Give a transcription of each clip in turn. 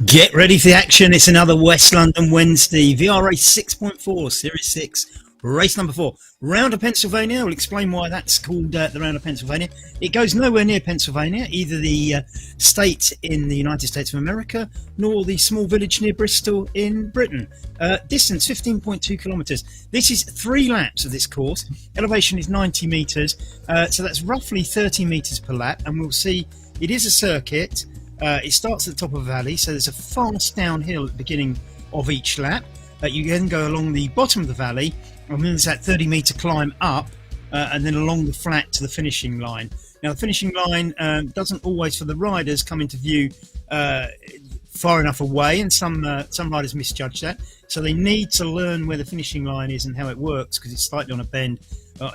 Get ready for the action. It's another West London Wednesday. VR Race 6.4, Series 6, race number 4. Round of Pennsylvania. We'll explain why that's called the Round of Pennsylvania. It goes nowhere near Pennsylvania, either the state in the United States of America, nor the small village near Bristol in Britain. Distance 15.2 kilometres. This is 3 laps of this course. Elevation is 90 metres, so that's roughly 30 metres per lap, and we'll see it is a circuit. It starts at the top of a valley, so there's a fast downhill at the beginning of each lap. You then go along the bottom of the valley, and then there's that 30-metre climb up, and then along the flat to the finishing line. Now, the finishing line doesn't always, for the riders, come into view far enough away, and some riders misjudge that. So they need to learn where the finishing line is and how it works, because it's slightly on a bend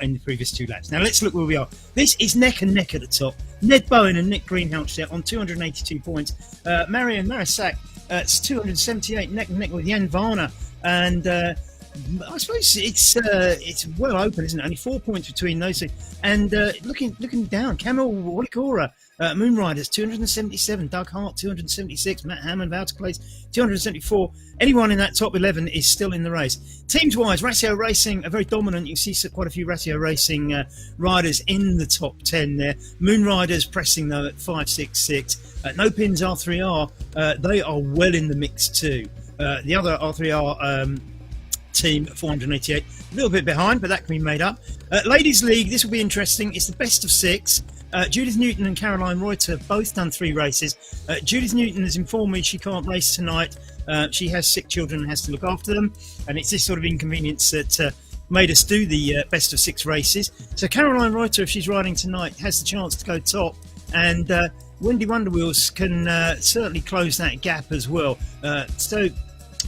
in the previous 2 laps. Now let's look where we are. This is neck and neck at the top. Ned Bowen and Nick Greenhalgh there on 282 points. Marion Marisak it's 278, neck and neck with Jan Varner, and I suppose it's well open, isn't it? Only 4 points between those two. And looking down, Kamil Waligora, Moonriders 277, Doug Hart 276, Matt Hammond, Wouter Claes 274. Anyone in that top 11 is still in the race. Teams-wise, Ratio Racing are very dominant. You see quite a few Ratio Racing riders in the top 10 there. Moonriders pressing though at 566. No Pins R3R, they are well in the mix too. The other R3R team 488, a little bit behind, but that can be made up. Ladies League, this will be interesting. It's the best of 6. Judith Newton and Caroline Reuter both done 3 races. Judith Newton has informed me she can't race tonight. She has sick children and has to look after them, and it's this sort of inconvenience that made us do the best of 6 races. So Caroline Reuter, if she's riding tonight, has the chance to go top, and Wendy Wonderwheels can certainly close that gap as well. So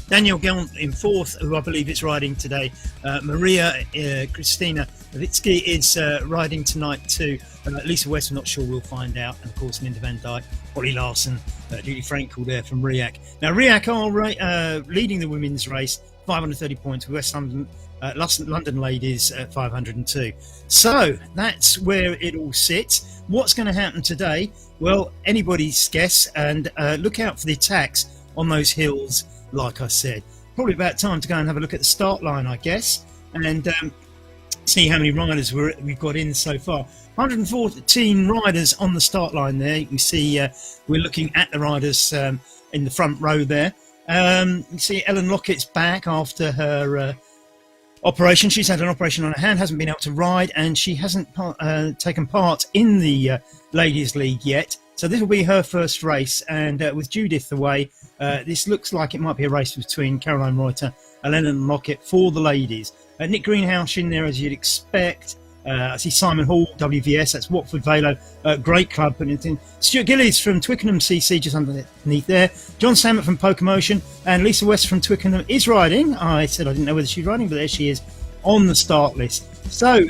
Danielle Gaunt in 4th, who I believe is riding today. Maria Christina Levitsky is riding tonight too. Lisa West, I'm not sure, we'll find out. And of course, Linda Van Dyke, Holly Larson, Julie Frankel there from RIAC. Now, RIAC are leading the women's race, 530 points, with West London, London ladies at 502. So that's where it all sits. What's going to happen today? Well, anybody's guess, and look out for the attacks on those hills. Like I said, probably about time to go and have a look at the start line, I guess, and see how many riders we've got in so far. 114 riders on the start line there. You can see we're looking at the riders in the front row there. You see Ellen Lockett's back after her operation. She's had an operation on her hand, hasn't been able to ride, and she hasn't taken part in the Ladies League yet. So this will be her first race, and with Judith away, this looks like it might be a race between Caroline Reuter and Ellen Lockett for the ladies. Nick Greenhalgh in there, as you'd expect. I see Simon Hall, WVS, that's Watford Velo, great club. Stuart Gillies from Twickenham CC, just underneath there. John Sammett from Pokemotion, and Lisa West from Twickenham is riding. I said I didn't know whether she's riding, but there she is on the start list. So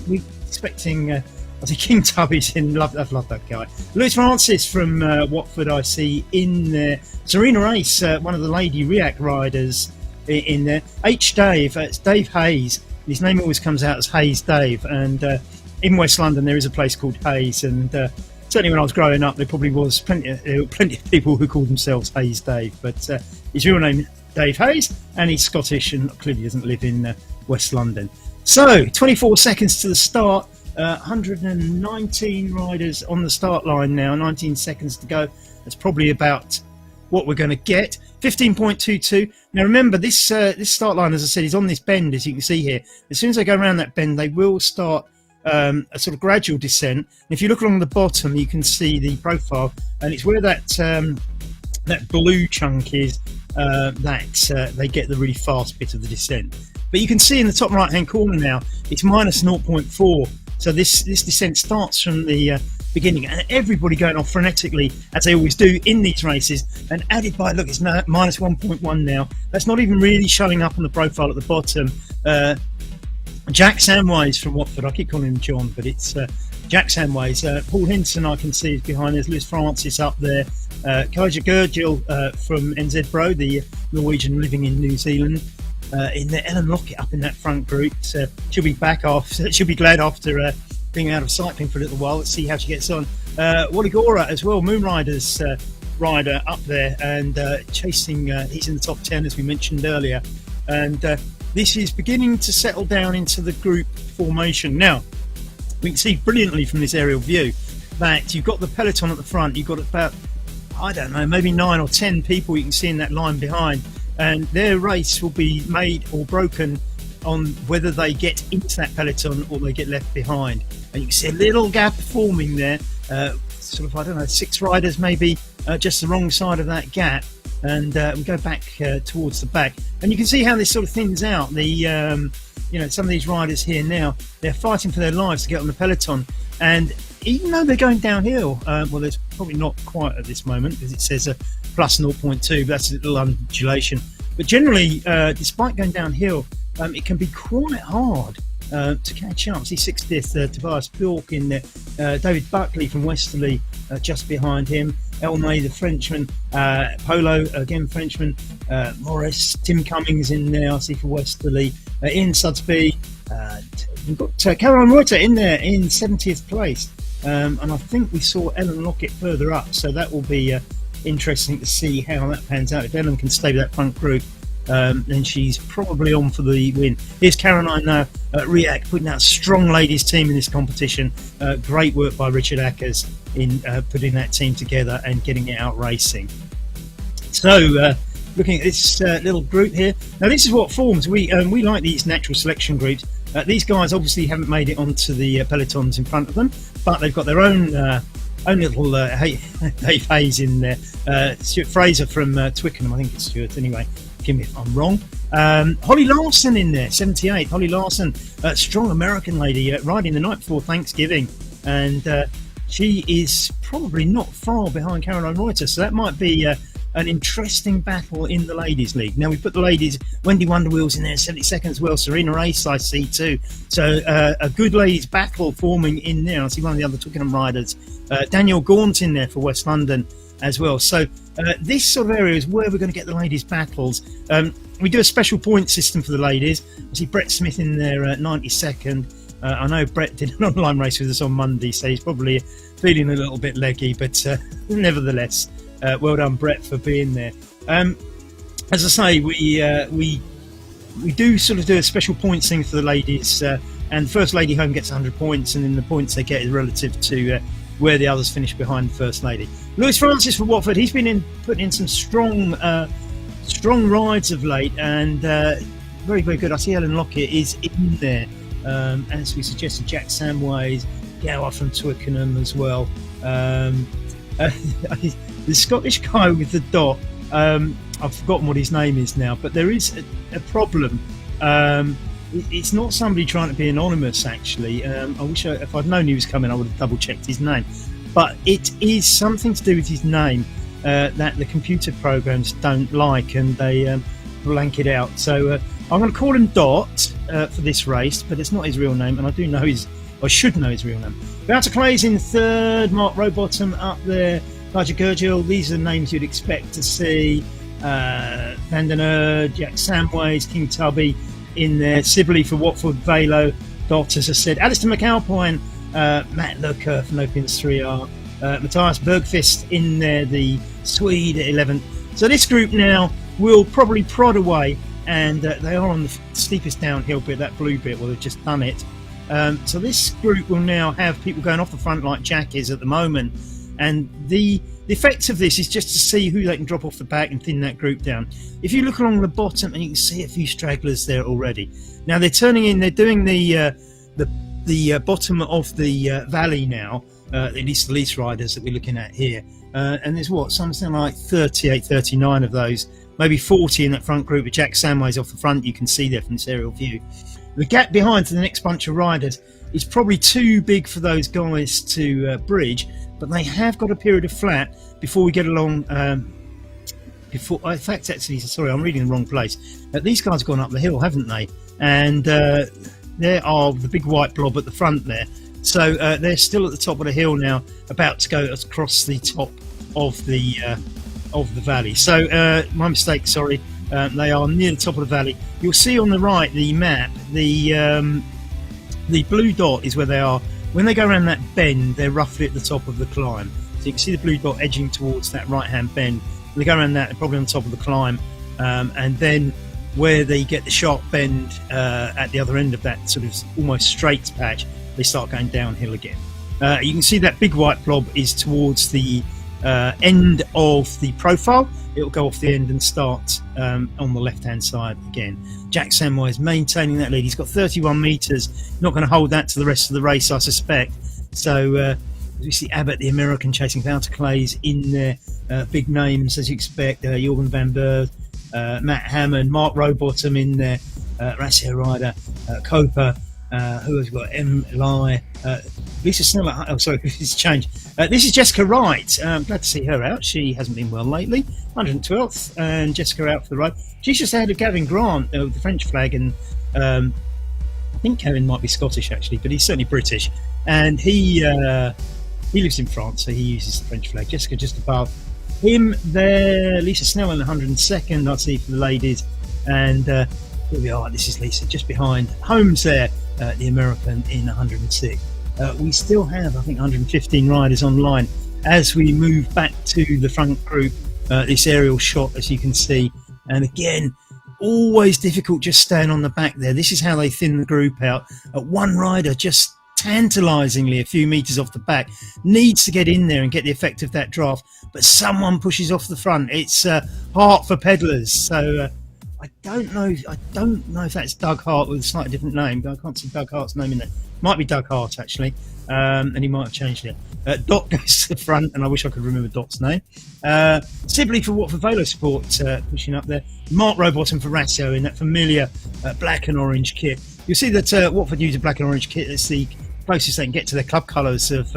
we're expecting... I see King Tubby's in. I've loved that guy. Lewis Francis from Watford, I see in there. Serena Race, one of the lady RIAC riders, in there. H. Dave, it's Dave Hayes. His name always comes out as Hayes Dave. And in West London, there is a place called Hayes. And certainly when I was growing up, there probably was plenty of people who called themselves Hayes Dave. But his real name is Dave Hayes, and he's Scottish and clearly doesn't live in West London. So, 24 seconds to the start. 119 riders on the start line now, 19 seconds to go. That's probably about what we're going to get. 15.22. Now remember, this start line, as I said, is on this bend, as you can see here. As soon as they go around that bend, they will start a sort of gradual descent. And if you look along the bottom, you can see the profile, and it's where that blue chunk is that they get the really fast bit of the descent. But you can see in the top right-hand corner now, it's minus 0.4. So this descent starts from the beginning, and everybody going off frenetically, as they always do in these races, and added by, look, it's now minus 1.1 now. That's not even really showing up on the profile at the bottom. Jack Samways from Watford, I keep calling him John, but it's Jack Samways. Paul Hinson, I can see, is behind. There's Lewis Francis up there. Kaja Gurgil from NZ Bro, the Norwegian living in New Zealand. In there, Ellen Lockett up in that front group. So she'll be back off. She'll be glad after being out of cycling for a little while. Let's see how she gets on. Waligora as well. Moonriders rider up there and chasing. He's in the top 10 as we mentioned earlier, and this is beginning to settle down into the group formation. Now we can see brilliantly from this aerial view that you've got the peloton at the front. You've got about, I don't know, maybe 9 or 10 people you can see in that line behind, and their race will be made or broken on whether they get into that peloton or they get left behind. And you can see a little gap forming there, sort of, I don't know, 6 riders maybe just the wrong side of that gap, and we go back towards the back, and you can see how this sort of thins out. The you know, some of these riders here now, they're fighting for their lives to get on the peloton, and even though they're going downhill, well, there's probably not quite at this moment because it says a plus 0.2, but that's a little undulation. But generally, despite going downhill, it can be quite hard to catch up. See 60th, Tobias Bjork in there, David Buckley from Westerly just behind him, Elmay the Frenchman, Polo again Frenchman, Morris, Tim Cummings in there I see for Westerly, Ian Sudsby, we've got Caroline Reuter in there in 70th place, and I think we saw Ellen Lockett further up, so that will be interesting to see how that pans out. If Ellen can stay with that front group, then she's probably on for the win. Here's Caroline now, Riak putting out a strong ladies team in this competition. Great work by Richard Ackers in putting that team together and getting it out racing. So looking at this little group here, now this is what forms. We like these natural selection groups. These guys obviously haven't made it onto the pelotons in front of them, but they've got their own little Dave Hayes in there, Stuart Fraser from Twickenham, I think it's Stuart anyway, give me if I'm wrong. Holly Larson in there, 78. Holly Larson, strong American lady, riding the night before Thanksgiving, and she is probably not far behind Caroline Reuter, so that might be an interesting battle in the ladies league. Now we put the ladies, Wendy Wonderwheels in there, 72nd as well, Serena Race I see too, so a good ladies battle forming in there. I see one of the other Twickenham riders, Daniel Gaunt in there for West London as well. So this sort of area is where we're going to get the ladies battles. We do a special point system for the ladies. I see Brett Smith in there at 92nd. I know Brett did an online race with us on Monday, so he's probably feeling a little bit leggy, but nevertheless, well done Brett for being there. As I say, we do sort of do a special points thing for the ladies, and the first lady home gets 100 points, and then the points they get is relative to where the others finish behind the first lady. Lewis Francis for Watford, he's been putting in some strong rides of late, and very, very good. I see Ellen Lockett is in there, as we suggested, Jack Samways, Gower from Twickenham as well. The Scottish guy with the dot, I've forgotten what his name is now, but there is a problem. It's not somebody trying to be anonymous, actually. I wish if I'd known he was coming, I would have double checked his name. But it is something to do with his name that the computer programs don't like, and they blank it out. So I'm going to call him Dot for this race, but it's not his real name, and I should know his real name. Wouter Clay's in third, Mark Rowbottom up there, Roger Gurgel. These are the names you'd expect to see. Van den Erd, Jack Samways, King Tubby in there, Sibley for Watford, Velo, Dot, as I said, Alistair McAlpine, Matt Lucker for No Pins 3R, Matthias Bergqvist in there, the Swede at 11th. So this group now will probably prod away, and they are on the steepest downhill bit, that blue bit, well, they've just done it. So this group will now have people going off the front like Jack is at the moment, and the effect of this is just to see who they can drop off the back and thin that group down. If you look along the bottom, and you can see a few stragglers there already. Now they're turning in, they're doing the bottom of the valley now, at least the lease riders that we're looking at here, and there's something like 38, 39 of those, maybe 40 in that front group with Jack Samways off the front. You can see there from this aerial view. The gap behind to the next bunch of riders is probably too big for those guys to bridge, but they have got a period of flat before we get along. In fact, actually, sorry, I'm reading the wrong place. These guys have gone up the hill, haven't they? And there are the big white blob at the front there. So they're still at the top of the hill now, about to go across the top of the valley. So my mistake, sorry. They are near the top of the valley. You'll see on the right the map. The blue dot is where they are. When they go around that bend, they're roughly at the top of the climb. So you can see the blue dot edging towards that right-hand bend. They go around that, they're probably on top of the climb, and then where they get the sharp bend at the other end of that sort of almost straight patch, they start going downhill again. You can see that big white blob is towards the end of the profile. It'll go off the end and start on the left-hand side again. Jack Samway is maintaining that lead. He's got 31 metres. Not going to hold that to the rest of the race, I suspect. So we see Abbott, the American, chasing Wouter Claes in there. Big names, as you expect. Jorgen van Berg, Matt Hammond, Mark Rowbottom in there. Racio Ryder, Copa. Who has got Lai, Lisa Snell. Oh, sorry, this has changed. This is Jessica Wright. Glad to see her out. She hasn't been well lately. 112th, and Jessica out for the ride. She's just ahead of Gavin Grant with the French flag, and I think Gavin might be Scottish actually, but he's certainly British. And he lives in France, so he uses the French flag. Jessica just above him there. Lisa Snell in 102nd, I see, for the ladies, and here we are. This is Lisa just behind Holmes there. The American in 106. We still have, I think, 115 riders online. As we move back to the front group, this aerial shot, as you can see, and again, always difficult just staying on the back there. This is how they thin the group out. One rider just tantalisingly a few metres off the back needs to get in there and get the effect of that draft, but someone pushes off the front. It's Hart for Pedlars. So I don't know if that's Doug Hart with a slightly different name, but I can't see Doug Hart's name in there. Might be Doug Hart actually, and he might have changed it. Dot goes to the front, and I wish I could remember Dot's name. Sibley for Watford Velo Sport pushing up there. Mark Rowbottom for Racio in that familiar black and orange kit. You'll see that Watford use a black and orange kit. It's the closest they can get to their club colours of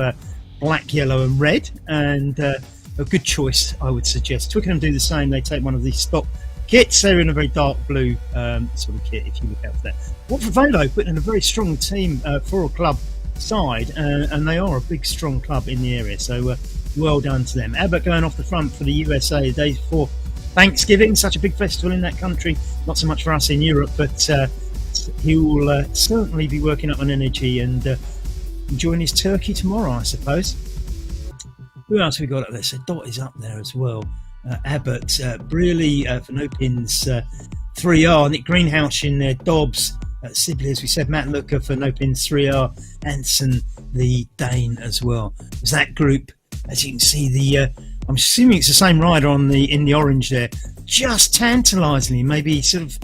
black, yellow and red, and a good choice, I would suggest. Twickenham do the same. They take one of these stock kits. They're in a very dark blue sort of kit, if you look out for that. Watford Velo put in a very strong team for a club side, and they are a big, strong club in the area, so well done to them. Abbott going off the front for the USA the day before Thanksgiving, such a big festival in that country. Not so much for us in Europe, but he will certainly be working up on energy and enjoying his turkey tomorrow, I suppose. Who else have we got up there? So Dot is up there as well. Abbott, Brearley for no pins, 3R, Nick Greenhouse in there, Dobbs, Sibley, as we said, Matt Looker for no pins, 3R, Anson the Dane as well. There's that group, as you can see, I'm assuming it's the same rider in the orange there, just tantalisingly, maybe sort of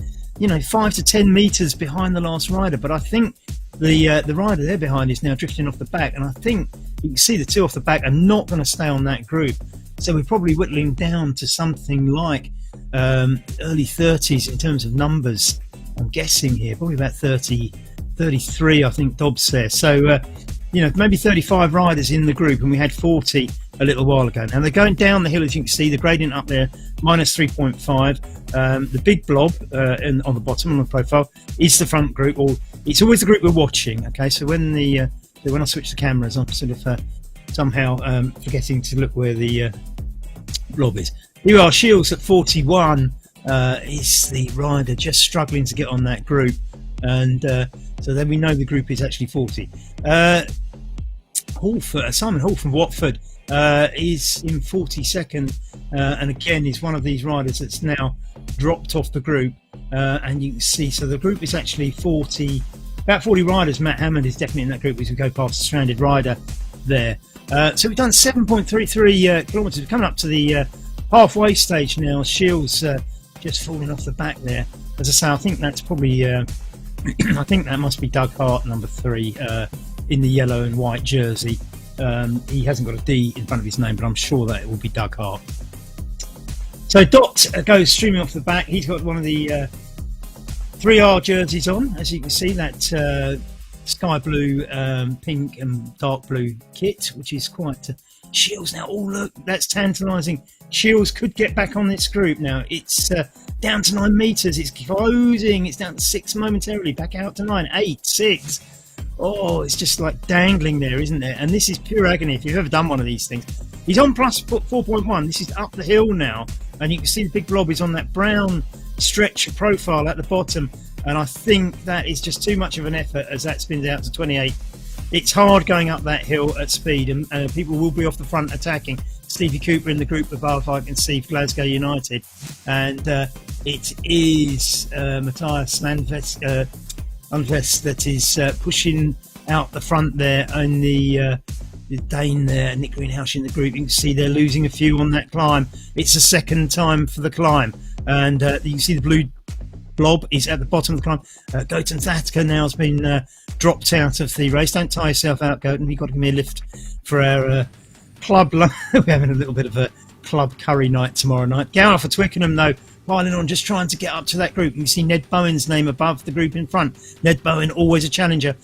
5 to 10 metres behind the last rider, but I think the rider there behind is now drifting off the back, and I think you can see the two off the back are not going to stay on that group. So we're probably whittling down to something like early 30s in terms of numbers. I'm guessing here, probably about 30, 33, I think Dobbs there. So, maybe 35 riders in the group, and we had 40 a little while ago. Now they're going down the hill, as you can see, the gradient up there, minus 3.5. The big blob on the bottom, on the profile, is the front group, or it's always the group we're watching. Okay, so when I switch the cameras, I'm sort of somehow forgetting to look where the blob is. Here we are, Shields at 41 is the rider just struggling to get on that group, and so then we know the group is actually 40. Simon Hall from Watford is in 42nd, and again is one of these riders that's now dropped off the group, and you can see, so the group is actually about 40 riders. Matt Hammond is definitely in that group as we go past the stranded rider there. So we've done 7.33 kilometres. We're coming up to the halfway stage now. Shields just falling off the back there. As I say, I think that's probably I think that must be Doug Hart, number 3, in the yellow and white jersey. He hasn't got a D in front of his name, but I'm sure that it will be Doug Hart. So Dot goes streaming off the back. He's got one of the 3R jerseys on, as you can see, that sky blue, pink and dark blue kit, which is quite Shields now. Oh look, that's tantalising. Shields could get back on this group now. It's down to 9 metres. It's closing. It's down to 6 momentarily. Back out to 9, 8, 6. Oh, it's just like dangling there, isn't there? And this is pure agony if you've ever done one of these things. He's on plus 4.1. This is up the hill now, and you can see the big blob is on that brown stretch profile at the bottom. And I think that is just too much of an effort as that spins out to 28 it's hard going up that hill at speed, and people will be off the front attacking. Stevie Cooper in the group above, I can see, Glasgow United, and it is Matthias Lundqvist that is pushing out the front there, and the Dane there, Nick Greenhouse in the group. You can see they're losing a few on that climb. It's the second time for the climb, and you can see the blue blob is at the bottom of the climb. Gautam Thakur now has been dropped out of the race. Don't tire yourself out, Gautam. You've got to give me a lift for our club. We're having a little bit of a club curry night tomorrow night. Gower for Twickenham, though, piling on, just trying to get up to that group. You can see Ned Bowen's name above the group in front. Ned Bowen, always a challenger,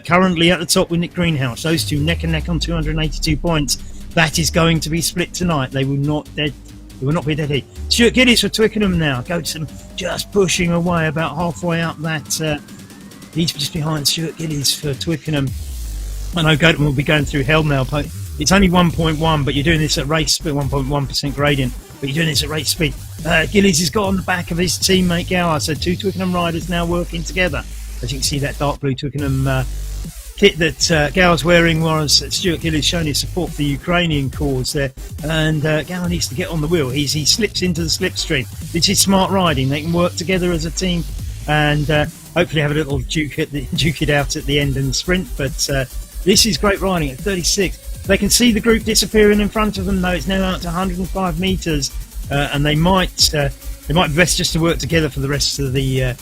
currently at the top with Nick Greenhouse. Those two neck and neck on 282 points. That is going to be split tonight. They will not be a dead heat. Stuart Gillies for Twickenham now. Gautam just pushing away about halfway up that. He's just behind Stuart Gillies for Twickenham. I know Gautam will be going through hell now. It's only 1.1, but you're doing this at race speed, 1.1% gradient, but you're doing this at race speed. Gillies has got on the back of his teammate Gower, so two Twickenham riders now working together. As you can see, that dark blue Twickenham kit that Gower's wearing, whereas Stuart Gillies showing his support for the Ukrainian cause there, and Gower needs to get on the wheel. He slips into the slipstream. This is smart riding. They can work together as a team, and hopefully have a little duke it out at the end in the sprint, but this is great riding at 36. They can see the group disappearing in front of them, though. It's now out to 105 metres, and they might be best just to work together for the rest of the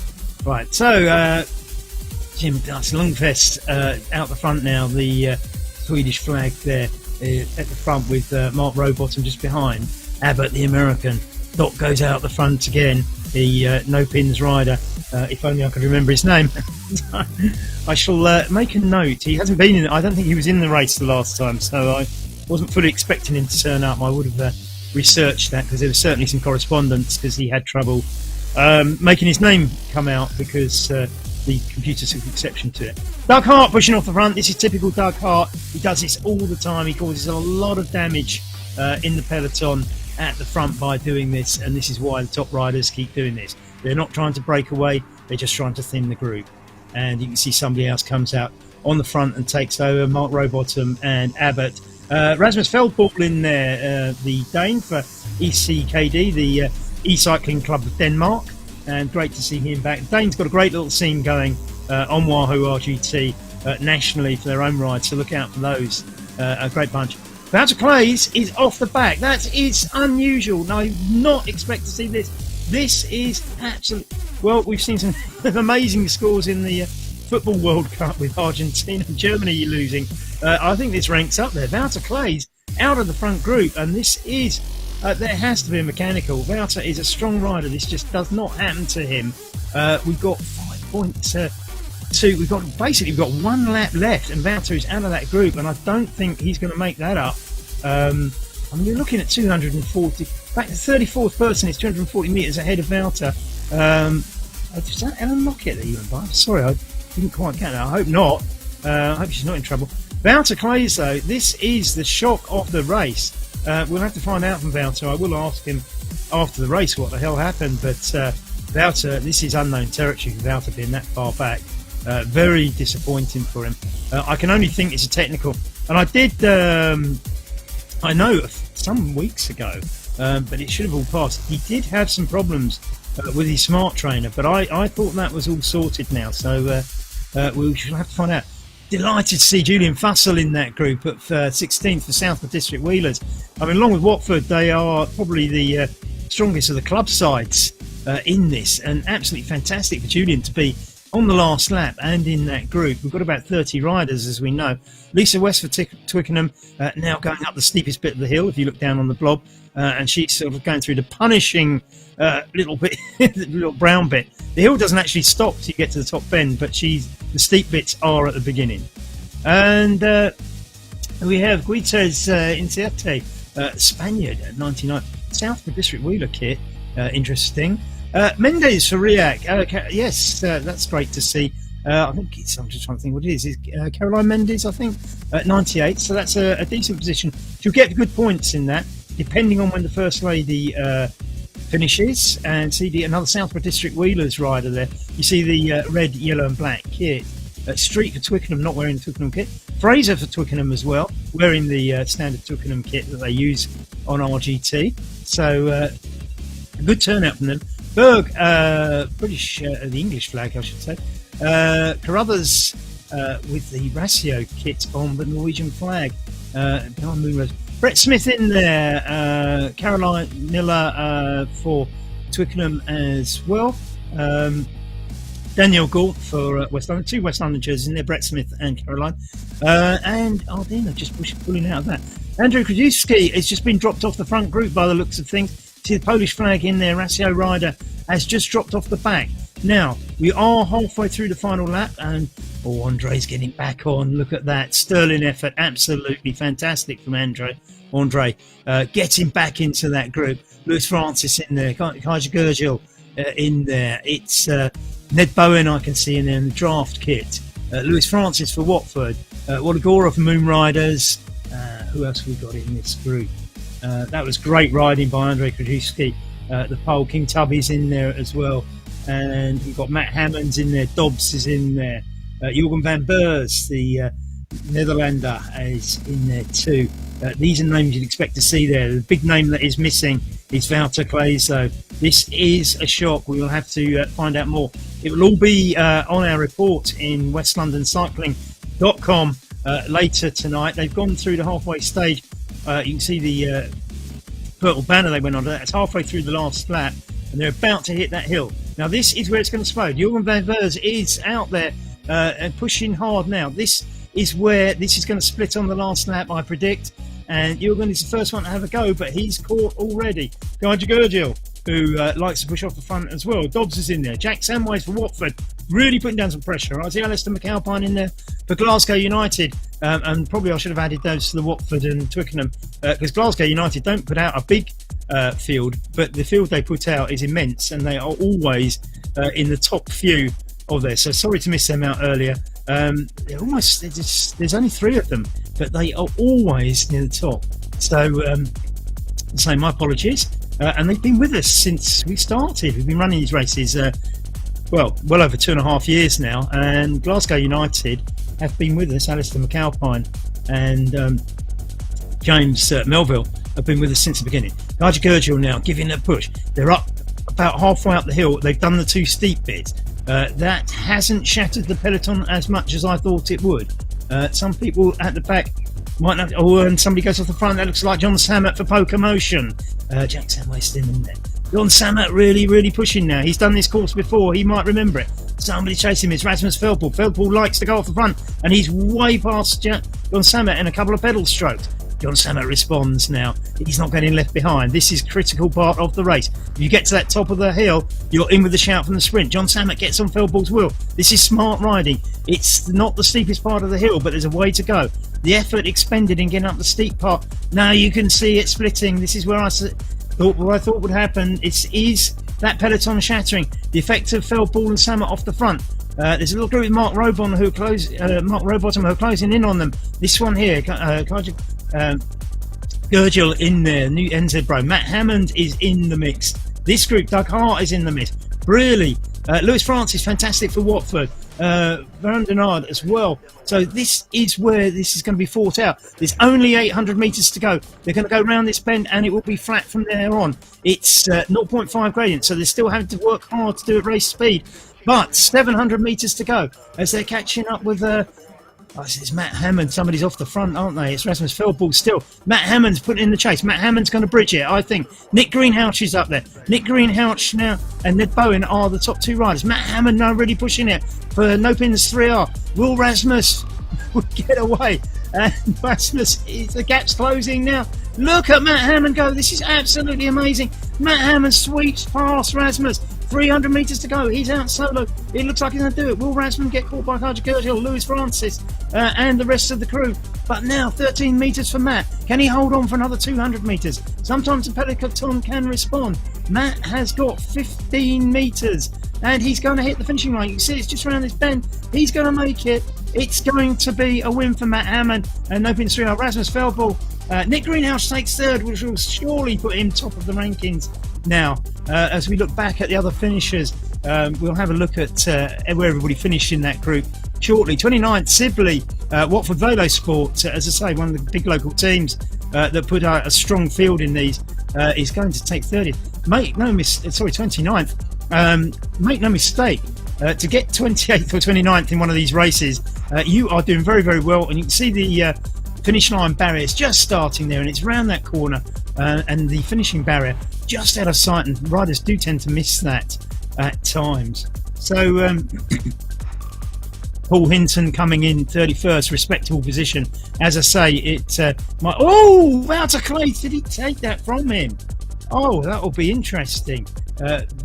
right. So Jim Lundqvist out the front now, the Swedish flag there at the front with Mark Rowbottom just behind. Abbott, the American. Doc goes out the front again, the no pins rider. If only I could remember his name. I shall make a note. He hasn't been in. I don't think he was in the race the last time, so I wasn't fully expecting him to turn up. I would have researched that, because there was certainly some correspondence, because he had trouble making his name come out, because the computer took exception to it. Doug Hart pushing off the front. This is typical Doug Hart. He does this all the time. He causes a lot of damage in the peloton at the front by doing this, and this is why the top riders keep doing this. They're not trying to break away, they're just trying to thin the group. And you can see somebody else comes out on the front and takes over, Mark Rowbottom and Abbott. Rasmus Feldball in there, the Dane for ECKD, the E-Cycling Club of Denmark, and great to see him back. Dane's got a great little scene going on Wahoo RGT nationally for their own rides, so look out for those. A great bunch. Wouter Clays is off the back. That is unusual. No, I did not expect to see this. This is absolute. Well, we've seen some amazing scores in the Football World Cup with Argentina and Germany losing. I think this ranks up there. Wouter Clays out of the front group, and this is. There has to be a mechanical. Wouter is a strong rider. This just does not happen to him. We've got 5.2. We've got 1 lap left, and Wouter is out of that group, and I don't think he's going to make that up. I mean, you're looking at 240. Back to 34th person is 240 metres ahead of Wouter. Is that Ellen Lockett that you went by? Sorry, I didn't quite get that. I hope not. I hope she's not in trouble. Wouter Clays, though, this is the shock of the race. We'll have to find out from Wouter. I will ask him after the race what the hell happened, but Wouter, this is unknown territory with Wouter being that far back. Very disappointing for him. I can only think it's a technical. And I did, I know some weeks ago, but it should have all passed. He did have some problems with his smart trainer, but I thought that was all sorted now, so we shall have to find out. Delighted to see Julian Fussell in that group at 16th for Southwood District Wheelers. I mean, along with Watford, they are probably the strongest of the club sides in this, and absolutely fantastic for Julian to be on the last lap and in that group. We've got about 30 riders, as we know. Lisa West for Twickenham, now going up the steepest bit of the hill, if you look down on the blob, and she's sort of going through the punishing little bit, little brown bit. The hill doesn't actually stop till you get to the top bend, but the steep bits are at the beginning. And we have Guitez Inciarte, Spaniard at 99. Southwood District Wheeler kit, interesting. Mendes for RIAC, yes, that's great to see. I think I'm just trying to think what it is. It's Caroline Mendes, I think, at 98. So that's a decent position. She'll get good points in that, depending on when the First Lady finishes. And see another Southwood District Wheelers rider there. You see the red, yellow and black kit. Street for Twickenham, not wearing the Twickenham kit. Fraser for Twickenham as well, wearing the standard Twickenham kit that they use on RGT. So a good turnout from them. Berg, British, the English flag, I should say. Carruthers with the Ratio kit on the Norwegian flag. Behind Moonrise. Brett Smith in there. Caroline Miller for Twickenham as well. Daniel Galt for West London. 2 West London jerseys in there, Brett Smith and Caroline. And Ardina just pulling out of that. Andrew Krajewski has just been dropped off the front group by the looks of things. See the Polish flag in there. Ratio rider has just dropped off the back. Now, we are halfway through the final lap, and Andre's getting back on. Look at that. Sterling effort. Absolutely fantastic from Andre, getting back into that group. Lewis Francis in there. Kaja Gurgel in there. It's Ned Bowen I can see in there in the draft kit. Lewis Francis for Watford. Wadagora for Moon Riders. Who else have we got in this group? That was great riding by Andre Krajewski. The pole, King Tubby's in there as well. And we've got Matt Hammonds in there. Dobbs is in there. Jorgen van Beurs, the Netherlander, is in there too. These are names you'd expect to see there. The big name that is missing is Wouter Claes, though. This is a shock. We will have to find out more. It will all be on our report in westlondoncycling.com later tonight. They've gone through the halfway stage. You can see the purple banner they went on. That's halfway through the last lap, and they're about to hit that hill. Now, this is where it's going to explode. Jorgen van Beurs is out there and pushing hard now. This is where this is going to split on the last lap, I predict. And Jorgen is the first one to have a go, but he's caught already. Kaja Gurgel, who likes to push off the front as well. Dobbs is in there. Jack Samways for Watford, really putting down some pressure. I see Alistair McAlpine in there for Glasgow United. And probably I should have added those to the Watford and Twickenham, because Glasgow United don't put out a big field, but the field they put out is immense, and they are always in the top few of there. So sorry to miss them out earlier. There's only 3 of them, but they are always near the top. So my apologies. And they've been with us since we started. We've been running these races well over 2.5 years now, and Glasgow United have been with us. Alistair McAlpine and James Melville have been with us since the beginning. Kaja Gurgel now giving a push. They're up about halfway up the hill. They've done the 2 steep bits. That hasn't shattered the peloton as much as I thought it would. Some people at the back might not. And somebody goes off the front. That looks like John Sammet for Poker Motion. Jack Samway still in there. John Sammet really pushing now. He's done this course before. He might remember it. Somebody chasing him. It's Rasmus Feldpool. Feldpool likes to go off the front, and he's way past John Sammet in a couple of pedal strokes. John Sammet responds now. He's not getting left behind. This is a critical part of the race. If you get to that top of the hill, you're in with the shout from the sprint. John Sammet gets on Feldpool's wheel. This is smart riding. It's not the steepest part of the hill, but there's a way to go. The effort expended in getting up the steep part. Now you can see it splitting. This is where I thought would happen. It is that peloton shattering. The effect of Feldpool and Sammet off the front. There's a little group with Mark Rowbottom who are closing in on them. This one here, Gurgel in there, new NZ Bro. Matt Hammond is in the mix. This group, Doug Hart is in the mix. Really, Lewis Francis, fantastic for Watford. Van den Aard as well. So this is where this is going to be fought out. There's only 800 metres to go. They're going to go round this bend, and it will be flat from there on. It's 0.5 gradient, so they're still having to work hard to do at race speed. But 700 metres to go as they're catching up with it's Matt Hammond. Somebody's off the front, aren't they? It's Rasmus Feldpool still. Matt Hammond's putting in the chase. Matt Hammond's going to bridge it, I think. Nick Greenhalgh is up there. Nick Greenhalgh now and Ned Bowen are the top 2 riders. Matt Hammond now really pushing it for No Pins 3R. Will Rasmus get away? And Rasmus, the gap's closing now. Look at Matt Hammond go. This is absolutely amazing. Matt Hammond sweeps past Rasmus. 300 metres to go. He's out solo. It looks like he's going to do it. Will Rasmus get caught by Kaja Gurgel, Lewis Francis, and the rest of the crew? But now 13 metres for Matt. Can he hold on for another 200 metres? Sometimes the peloton can respond. Matt has got 15 metres, and he's going to hit the finishing line. You can see it's just around this bend. He's going to make it. It's going to be a win for Matt Hammond and No Pins 3R. Rasmus Feldpool. Nick Greenhalgh takes 3rd, which will surely put him top of the rankings. Now, as we look back at the other finishers, we'll have a look at where everybody finished in that group shortly. 29th, Sibley, Watford Velo Sport, as I say, one of the big local teams that put out a strong field in these, is going to take 30th. 29th. Make no mistake, to get 28th or 29th in one of these races, you are doing very, very well. And you can see the finish line barrier is just starting there, and it's round that corner, and the finishing barrier just out of sight, and riders do tend to miss that at times. So Paul Hinton coming in 31st, respectable position. As I say, it might... Oh, Wouter Clays, did he take that from him? Oh, that'll be interesting.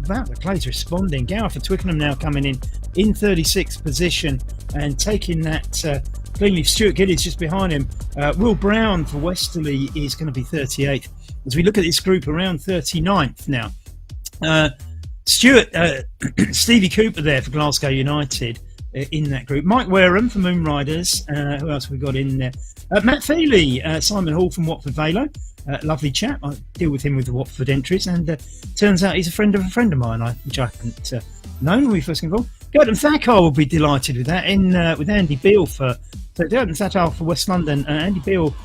Wouter Clays responding. Gower for Twickenham now coming in 36th position and taking that cleanly. Stuart Gillies just behind him. Will Brown for Westerly is going to be 38th. As we look at this group, around 39th now. Stevie Cooper there for Glasgow United in that group. Mike Wareham for Moon Riders. Who else have we got in there? Matt Feely, Simon Hall from Watford Velo. Lovely chap. I deal with him with the Watford entries, and turns out he's a friend of mine, which I hadn't known when we first got involved. Gurton Thackar will be delighted with that. With Andy Beale for Gurton Thackar for West London. Andy Beale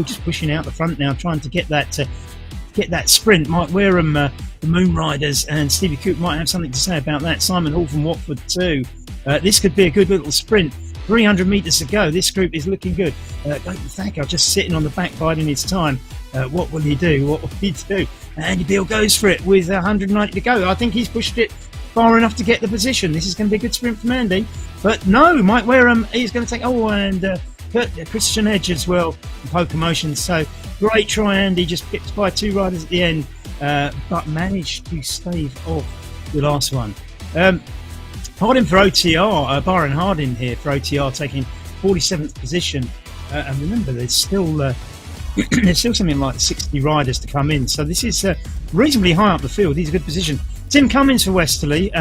just pushing out the front now, trying to get that sprint. Mike Wareham, the Moon Riders, and Stevie Coop might have something to say about that. Simon Hall from Watford too. This could be a good little sprint. 300 metres to go. This group is looking good. Gurton Thackar just sitting on the back, biding his time. What will he do? Andy Beale goes for it with 190 to go. I think he's pushed it far enough to get the position. This is going to be a good sprint from Andy. But no, Mike Wareham is going to take... Oh, and Christian Edge as well, Poker Motions. So great try, Andy. Just picked by two riders at the end, but managed to stave off the last one. Harding for OTR, Byron Harding here for OTR, taking 47th position. And remember, there's still something like 60 riders to come in. So this is reasonably high up the field. He's a good position. Tim Cummins for Westerly.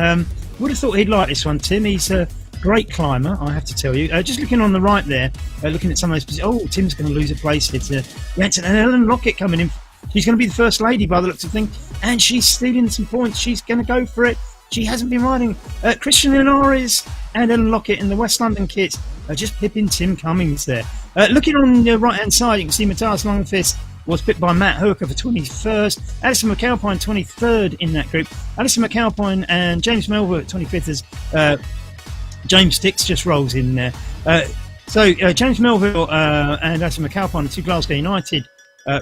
Would have thought he'd like this one, Tim. He's a great climber, I have to tell you. Just looking on the right there, looking at some of those positions. Oh, Tim's going to lose a place here to Jansen. And Ellen Lockett coming in. She's going to be the first lady by the looks of things. And she's stealing some points. She's going to go for it. She hasn't been riding. Christian Linares and Ellen Lockett in the West London kit are just pipping Tim Cummins there. Looking on the right-hand side, you can see Matthias Longfist was pipped by Matt Hooker for 21st. Alison McAlpine 23rd in that group. Alison McAlpine and James Melville at 25th as James Dix just rolls in there. James Melville and Alison McAlpine are two Glasgow United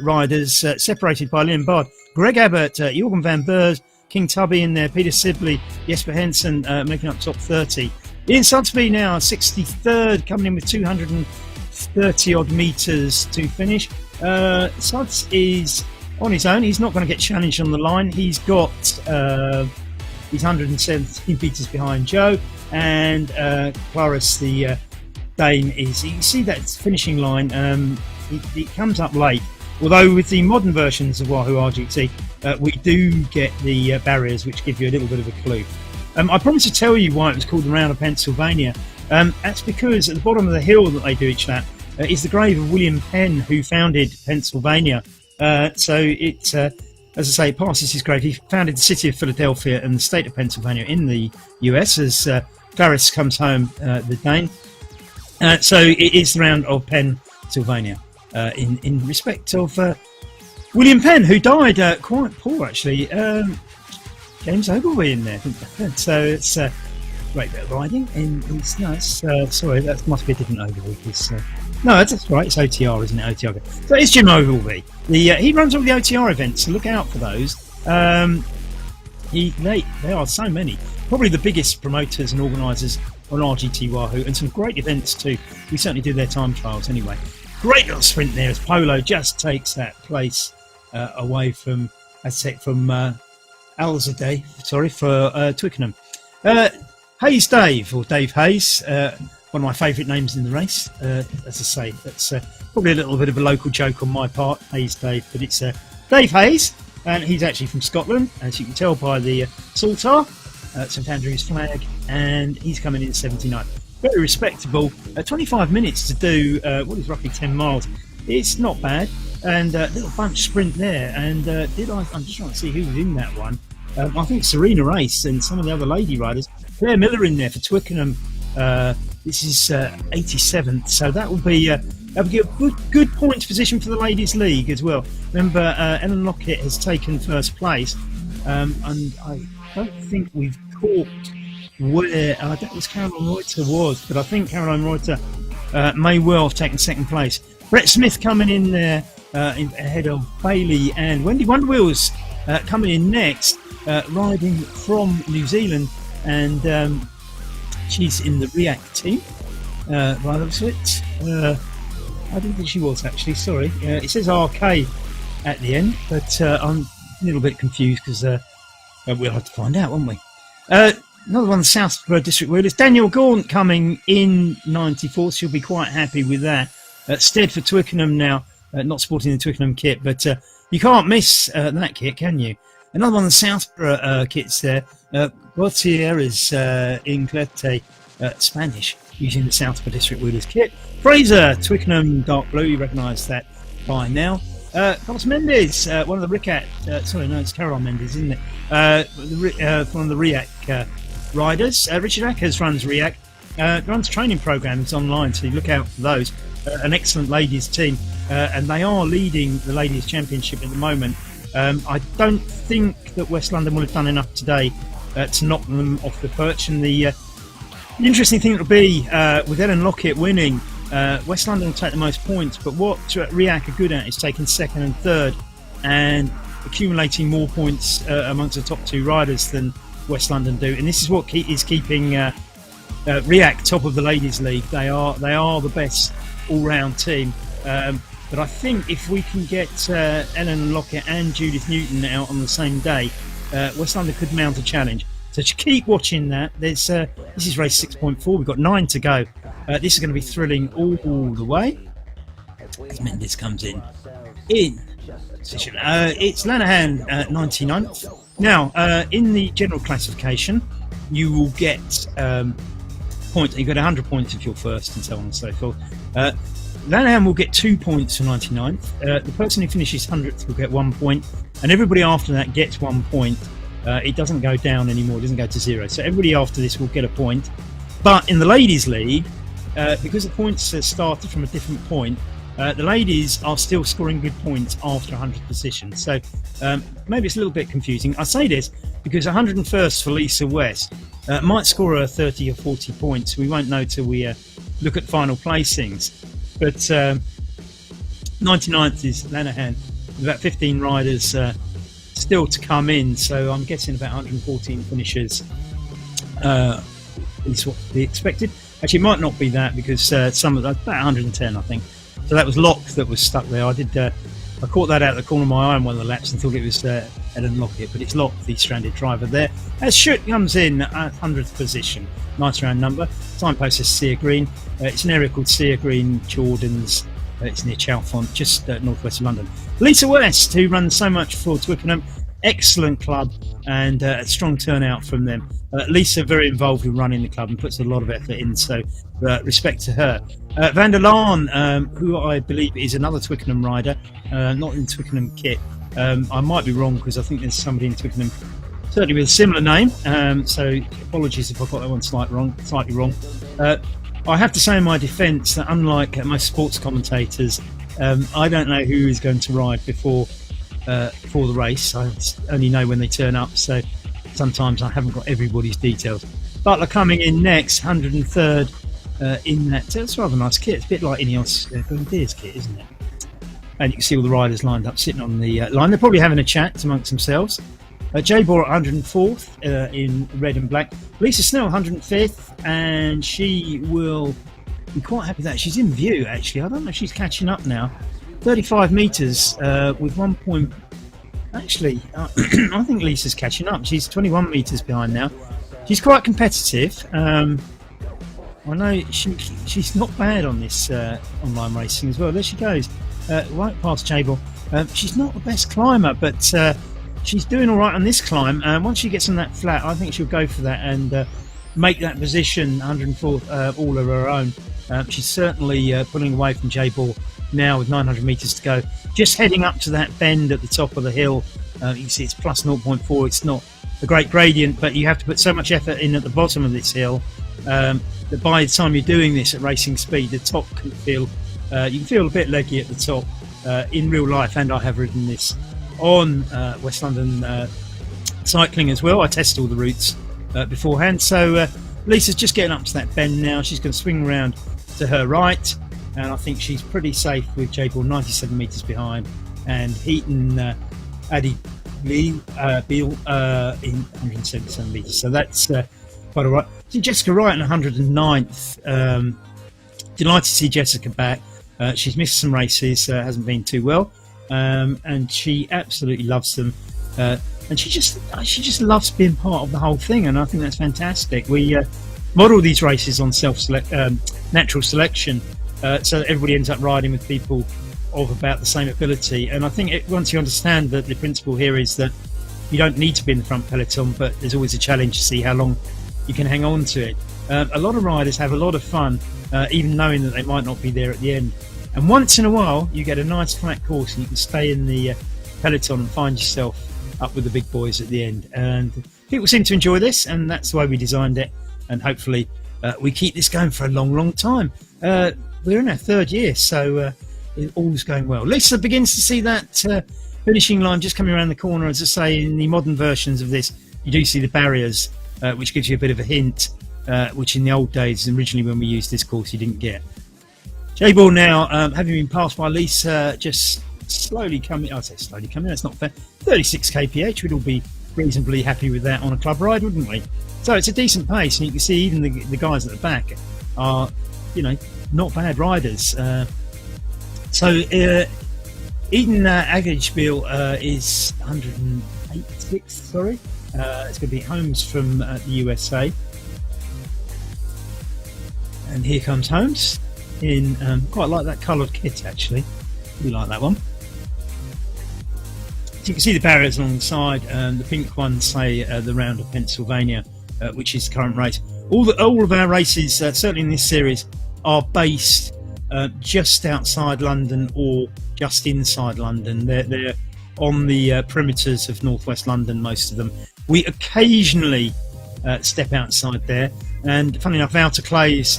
riders, separated by Liam Bard. Greg Abbott, Jorgen van Beurs, King Tubby in there, Peter Sibley, Jesper Henson making up top 30. Ian Sudsby now 63rd, coming in with 230 odd metres to finish. Suds is on his own. He's not going to get challenged on the line. He's got he's 117 metres behind Joe, and Claris the Dane is. You can see that finishing line. It comes up late. Although with the modern versions of Wahoo RGT, we do get the barriers, which give you a little bit of a clue. I promised to tell you why it was called the Round of Pennsylvania. That's because at the bottom of the hill that they do each lap is the grave of William Penn, who founded Pennsylvania. So it, as I say, it passes his grave. He founded the city of Philadelphia and the state of Pennsylvania in the US as Claris comes home, the Dane. So it is the Round of Pennsylvania. In respect of William Penn, who died quite poor actually. James Ogilvy in there. So it's a great bit of riding. Sorry, that must be a different Ogilvy. No, that's right. It's OTR, isn't it? OTR. So it's Jim Ogilvy. He runs all the OTR events, so look out for those. There are so many. Probably the biggest promoters and organisers on RGT Wahoo, and some great events too. We certainly do their time trials anyway. Great little sprint there as Polo just takes that place away from Alzadeh, for Twickenham. Hayes Dave, or Dave Hayes, one of my favourite names in the race. As I say, that's probably a little bit of a local joke on my part, Hayes Dave, but it's Dave Hayes, and he's actually from Scotland, as you can tell by the Saltar, St Andrew's flag, and he's coming in at 79. Very respectable. 25 minutes to do what is roughly 10 miles. It's not bad. And little bunch sprint there. And I'm just trying to see who was in that one. I think Serena Race and some of the other lady riders. Claire Miller in there for Twickenham This is 87th, so that will be a good points position for the Ladies League as well. Remember, Ellen Lockett has taken first place, and I don't think we've caught where I don't know if Caroline Reuter was, but I think Caroline Reuter may well have taken second place. Brett Smith coming in there ahead of Bailey, and Wendy Wonderwheels coming in next, riding from New Zealand, and she's in the React team. By the looks of it, I didn't think she was actually. Sorry, it says RK at the end, but I'm a little bit confused because we'll have to find out, won't we? Another one, the Southborough District Wheelers. Danielle Gaunt coming in 94th. She'll be quite happy with that. Stead for Twickenham now, not sporting the Twickenham kit, but you can't miss that kit, can you? Another one of the Southborough kits there. Gautier is in Clete, Spanish, using the Southborough District Wheelers kit. Fraser, Twickenham Dark Blue, you recognise that by now. Carlos Mendes, one of the RIAC, sorry, no, it's Caroline Mendes, isn't it? One of the RIAC riders. Richard Ackers runs RIAC, runs training programs online, so you look out for those. An excellent ladies team, and they are leading the ladies championship at the moment. I don't think that West London will have done enough today to knock them off the perch, and the interesting thing will be with Ellen Lockett winning, West London will take the most points, but what RIAC are good at is taking second and third and accumulating more points amongst the top two riders than West London do, and this is what is keeping RIAC top of the ladies league. They are the best all-round team, but I think if we can get Ellen Lockett and Judith Newton out on the same day, West London could mount a challenge. So to keep watching that. There's this is race 6.4. We've got 9 to go. This is going to be thrilling all the way. As Mendes comes in position. It's Lanahan 99th. Now, in the general classification, you will get points. You get 100 points if you're first, and so on and so forth. Lanahan will get 2 points for 99th. The person who finishes 100th will get 1 point, and everybody after that gets 1 point. It doesn't go down anymore. It doesn't go to 0. So everybody after this will get a point. But in the ladies' league, because the points are started from a different point, the ladies are still scoring good points after 100 positions. So maybe it's a little bit confusing. I say this because 101st for Lisa West might score her 30 or 40 points. We won't know till we look at final placings. But 99th is Lanahan, with about 15 riders still to come in. So I'm guessing about 114 finishers is what to be expected. Actually, it might not be that because some of that, about 110, I think. So that was Locke that was stuck there. I caught that out of the corner of my eye on one of the laps and thought it was Ellen Lockett, but it's Locke, the stranded driver there. As Schutt comes in at 100th position, nice round number. Signpost is Sear Green. It's an area called Sear Green Jordans. It's near Chalfont, just northwest of London. Lisa West, who runs so much for Twickenham, excellent club and a strong turnout from them. Lisa very involved in running the club and puts a lot of effort in, so respect to her. Van der Laan, who I believe is another Twickenham rider, not in Twickenham kit. I might be wrong because I think there's somebody in Twickenham certainly with a similar name, so apologies if I got that one slightly wrong. I have to say in my defence that unlike most sports commentators, I don't know who is going to ride before the race. I only know when they turn up, so sometimes I haven't got everybody's details. Butler coming in next, 103rd in that. It's rather nice kit. It's a bit like Ineos Grenadiers kit, isn't it? And you can see all the riders lined up, sitting on the line. They're probably having a chat amongst themselves. Jay Bohr at 104th in red and black. Lisa Snell 105th, and she will be quite happy that she's in view. Actually, I don't know if she's catching up now. 35 metres with 1 point. Actually, I think Lisa's catching up. She's 21 metres behind now. She's quite competitive. I know she's not bad on this online racing as well. There she goes, right past Jable. She's not the best climber, but she's doing all right on this climb. Once she gets on that flat, I think she'll go for that and make that position 104th all of her own. She's certainly pulling away from Jable now with 900 metres to go. Just heading up to that bend at the top of the hill. You can see it's plus 0.4. It's not a great gradient, but you have to put so much effort in at the bottom of this hill that by the time you're doing this at racing speed, the top can feel you can feel a bit leggy at the top in real life. And I have ridden this on West London cycling as well. I test all the routes beforehand. So Lisa's just getting up to that bend now. She's going to swing around to her right, and I think she's pretty safe with J-Ball 97 metres behind, and Heaton Addy Beale in 177 metres. So that's quite all right. See Jessica Wright in 109th. Delighted to see Jessica back. She's missed some races, hasn't been too well, and she absolutely loves them. And she just loves being part of the whole thing, and I think that's fantastic. We model these races on natural selection, so that everybody ends up riding with people of about the same ability. And I think once you understand that the principle here is that you don't need to be in the front peloton, but there's always a challenge to see how long you can hang on to it. A lot of riders have a lot of fun, even knowing that they might not be there at the end. And once in a while, you get a nice flat course, and you can stay in the peloton and find yourself up with the big boys at the end. And people seem to enjoy this, and that's the way we designed it. And hopefully, we keep this going for a long, long time. We're in our third year, so all's going well. Lisa begins to see that finishing line just coming around the corner. As I say, in the modern versions of this, you do see the barriers, which gives you a bit of a hint, which in the old days, originally when we used this course, you didn't get. J-Ball now, having been passed by Lisa, just slowly coming. I say slowly coming. That's not fair. 36 kph. We'd all be reasonably happy with that on a club ride, wouldn't we? So it's a decent pace, and you can see even the guys at the back are, not bad riders. So Eden Agagbil is 186. Sorry, it's going to be Holmes from the USA, and here comes Holmes in quite like that coloured kit actually. We like that one. So you can see the barriers along the side. The pink ones say the Round of Pennsylvania, which is the current race. All of our races, certainly in this series, are based just outside London or just inside London. They're on the perimeters of northwest London, most of them. We occasionally step outside there, and funny enough, Wouter Clays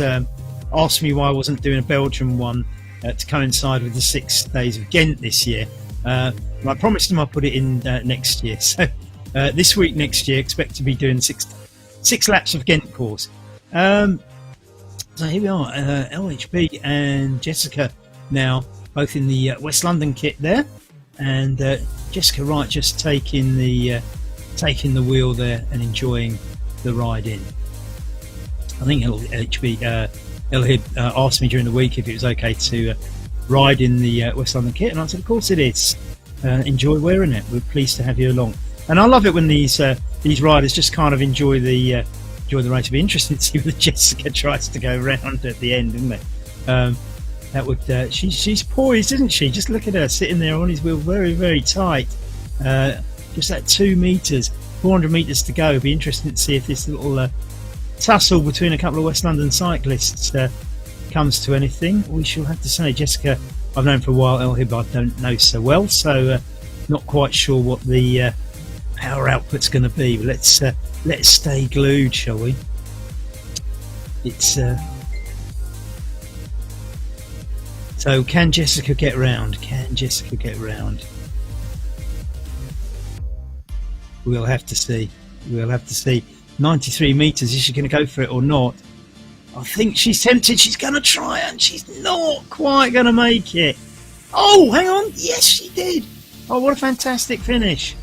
asked me why I wasn't doing a Belgian one to coincide with the 6 days of Ghent this year. I promised him I'll put it in next year. So this week next year, expect to be doing six laps of Ghent course. So here we are, LHB and Jessica now both in the West London kit there, and Jessica Wright just taking the wheel there and enjoying the ride in. I think LHB Elhib asked me during the week if it was okay to ride in the West London kit, and I said of course it is. Enjoy wearing it. We're pleased to have you along, and I love it when these riders just kind of enjoy the race. It'll be interesting to see whether Jessica tries to go round at the end, isn't it? That would she's poised, isn't she? Just look at her sitting there on his wheel, very, very tight. Just that 2 meters, 400 meters to go. It'll be interesting to see if this little tussle between a couple of West London cyclists comes to anything. We shall have to say. Jessica, I've known for a while. Elhib, I don't know so well, so not quite sure what the power output's going to be. But let's stay glued, shall we? It's so can Jessica get round? Can Jessica get round? We'll have to see. We'll have to see. 93 meters. Is she going to go for it or not? I think she's tempted. She's going to try, and she's not quite going to make it. Oh, hang on. Yes, she did. Oh, what a fantastic finish.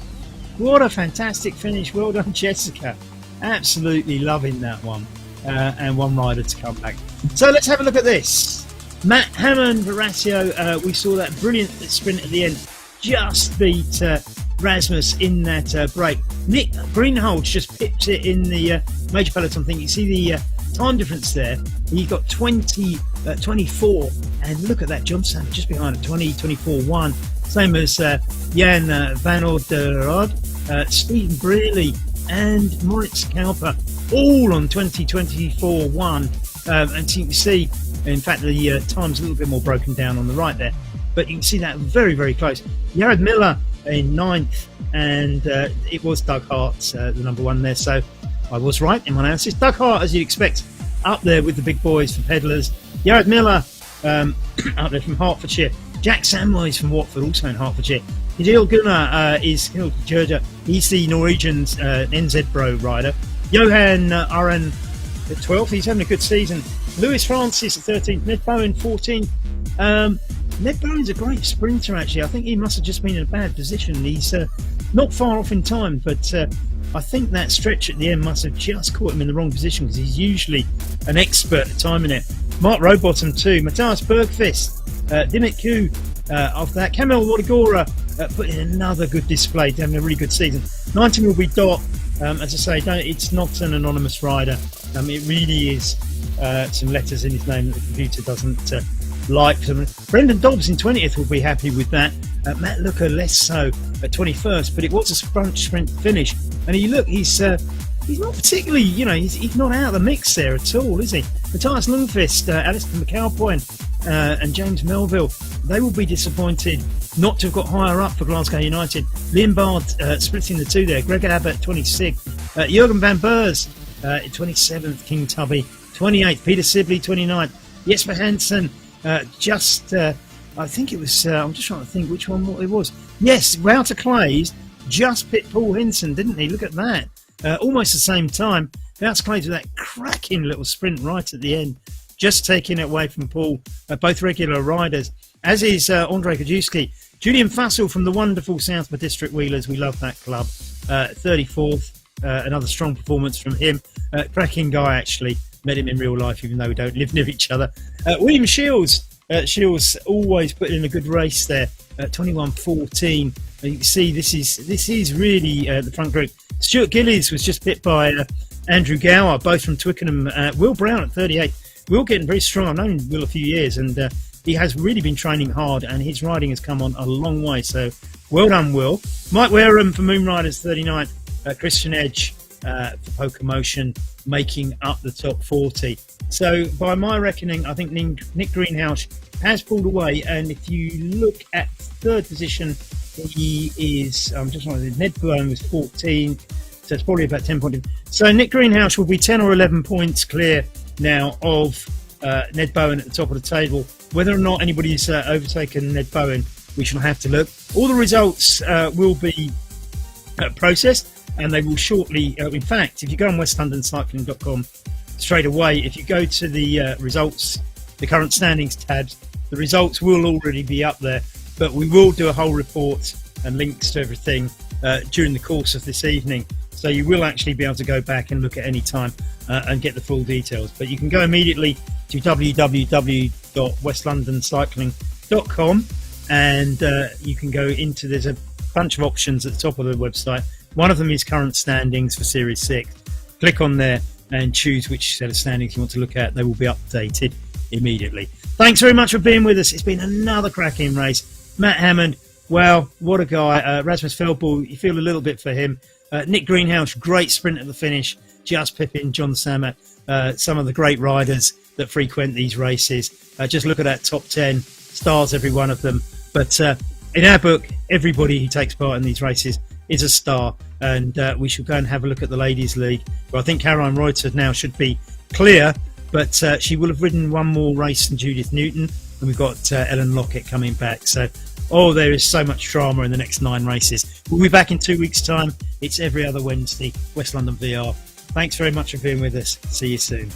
What a fantastic finish. Well done, Jessica. Absolutely loving that one. And one rider to come back. So let's have a look at this. Matt Hammond, Horacio, we saw that brilliant sprint at the end. Just beat Rasmus in that break. Nick Greenhalgh just pipped it in the major peloton thing. You see the time difference there. He got 24, and look at that, Johnson just behind it, 24-1. Same as Jan van Ouderode, Stephen Brearley, and Moritz Kauper, all on 24-1. And so you can see, in fact, the time's a little bit more broken down on the right there, but you can see that very, very close. Jared Miller in 9th, and it was Doug Hart, the number 1 there, so I was right in my analysis. Doug Hart, as you'd expect, up there with the big boys for Pedlars. Jared Miller up there from Hertfordshire. Jack Samwise from Watford, also in Hertfordshire. Hidil Gunnar is Georgia. He's the Norwegian's NZ Pro rider. Johan Aron at 12th. He's having a good season. Lewis Francis at 13th. Ned Bowen 14th. Ned Bowen's a great sprinter, actually. I think he must have just been in a bad position. He's not far off in time, but I think that stretch at the end must have just caught him in the wrong position, because he's usually an expert at timing it. Mark Rowbottom too. Matthias Bergqvist, Dimit Koo after that. Kamil Wadagora put in another good display, having a really good season. 19 will be Dot. As I say, it's not an anonymous rider. It really is some letters in his name that the computer doesn't like. Brendan Dobbs in 20th will be happy with that. Matt Looker less so at 21st, but it was a sprint finish. And he's not particularly, he's not out of the mix there at all, is he? Matthias Lundqvist, Alistair McAlpine and James Melville, they will be disappointed not to have got higher up for Glasgow United. Liam Bard splitting the two there. Greg Abbott 26th. Jurgen van Beurs 27th. King Tubby 28th. Peter Sibley 29th. Jesper Hansen I think it was, I'm just trying to think which one it was. Yes, Wouter Clays just picked Paul Hinson, didn't he? Look at that. Almost the same time. Wouter Clays with that cracking little sprint right at the end, just taking it away from Paul. Both regular riders, as is Andrei Kajewski. Julian Fussell from the wonderful Southmere District Wheelers. We love that club. 34th. Another strong performance from him. Cracking guy, actually. Met him in real life, even though we don't live near each other. William Shields. Shields always put in a good race there. 21.14. You can see this is really the front group. Stuart Gillies was just pipped by Andrew Gower, both from Twickenham. Will Brown at 38. Will getting very strong. I've known Will a few years, and he has really been training hard, and his riding has come on a long way. So well done, Will. Mike Wareham for Moon Riders 39. Christian Edge for Poker Motion making up the top 40. So by my reckoning, I think Nick Greenhouse has pulled away, and if you look at third position, he is, I'm just wondering, Ned Bowen was 14, so it's probably about 10 points. So Nick Greenhouse will be 10 or 11 points clear now of Ned Bowen at the top of the table. Whether or not anybody's overtaken Ned Bowen, we shall have to look. All the results will be processed, and they will shortly, in fact, if you go on westlondoncycling.com straight away, if you go to the results, the current standings tabs, the results will already be up there, but we will do a whole report and links to everything during the course of this evening, so you will actually be able to go back and look at any time and get the full details. But you can go immediately to www.westlondoncycling.com, and you can go into, there's a bunch of options at the top of the website. One of them is current standings for Series 6. Click on there and choose which set of standings you want to look at. They will be updated immediately. Thanks very much for being with us. It's been another cracking race. Matt Hammond, well, what a guy. Rasmus Feldball, you feel a little bit for him. Nick Greenhouse, great sprint at the finish. Just pipping John Samet, some of the great riders that frequent these races. Just look at that top 10, stars every one of them. But in our book, everybody who takes part in these races is a star, and we should go and have a look at the Ladies League. Well, I think Caroline Reuter now should be clear, but she will have ridden one more race than Judith Newton, and we've got Ellen Lockett coming back. So, there is so much drama in the next 9 races. We'll be back in 2 weeks' time. It's every other Wednesday, West London VR. Thanks very much for being with us. See you soon.